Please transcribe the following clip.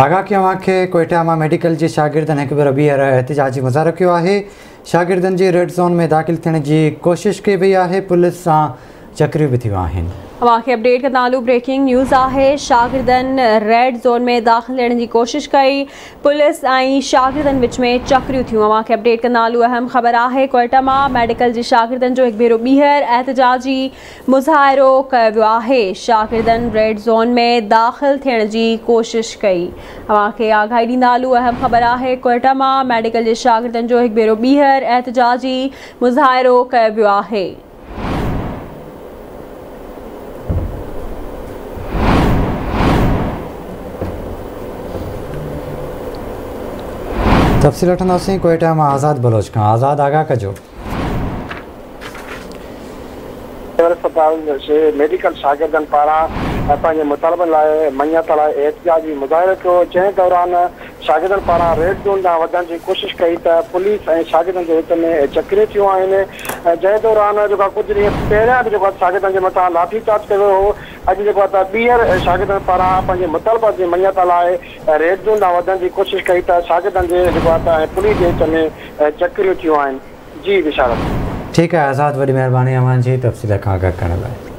आगाह कयो के कोयटा में मेडिकल के शागिर्दनि एक बार ॿीहर एहतजाजी मुज़ाहिरो किया है। शागिर्दनि जी रेड ज़ोन में दाख़िल थियण की कोशिश कई वई है। पुलिस सां चक्रियूं भी थियूं आहिनि। अवांखे अपडेट के नालो ब्रेकिंग न्यूज़ है। शागिर्दनि रेड ज़ोन में दाख़िल थियण की कोशिश कई। पुलिस ऐं शागिर्दनि विच में चक्रियूं थियूं। अवांखे अपडेट के नालो अहम खबर है। कोयटा में मेडिकल के शागिर्दनि जो एक भेरो ॿीहर एहतजाजी मुज़ाहिरो कयो वियो आहे। शागिर्दनि रेड ज़ोन में दाख़िल थियण की कोशिश कई। अवांखे आगाही ॾींदा हलूं अहम खबर है। कोयटा में मेडिकल के शागिर्दनि जो एक भेरो ॿीहर एहतजाजी मुज़ाहिरो कयो वियो आहे। तफ़सील वठंदासीं कोयटा में आज़ाद बलोच का। आज़ाद आगाह कजो। अस्पताल से मेडिकल शागिर्दनि पारां पंहिंजे मुतालबनि लाइ मञत लाइ एहतजाजी मुज़ाहिरो कयो। जंहिं दौरान शागिर्दनि पारां रेड ज़ोन ॾांहुं वधण जी कोशिश कई त पुलिस ऐं शागिर्दनि जे विच में चक्रियूं थियूं आहिनि। जंहिं दौरान जेको कुझु ॾींहं पहिरियां बि जेको शागिर्दनि जे मथां लाठीचार्ज कयो वियो हो। अॼु जेको आहे ॿीहर शागिर्दनि पारां पंहिंजे मुतालबा जी मञत लाइ रेड ज़ोन ॾांहुं वधण जी कोशिश कई त शागिर्दनि जे जेको आहे पुलिस जे विच में चक्रियूं थियूं आहिनि। जी विशारत। ठीक है आज़ाद, वॾी महिरबानी अवां जी तफ़सील खां आगाह करण लाइ।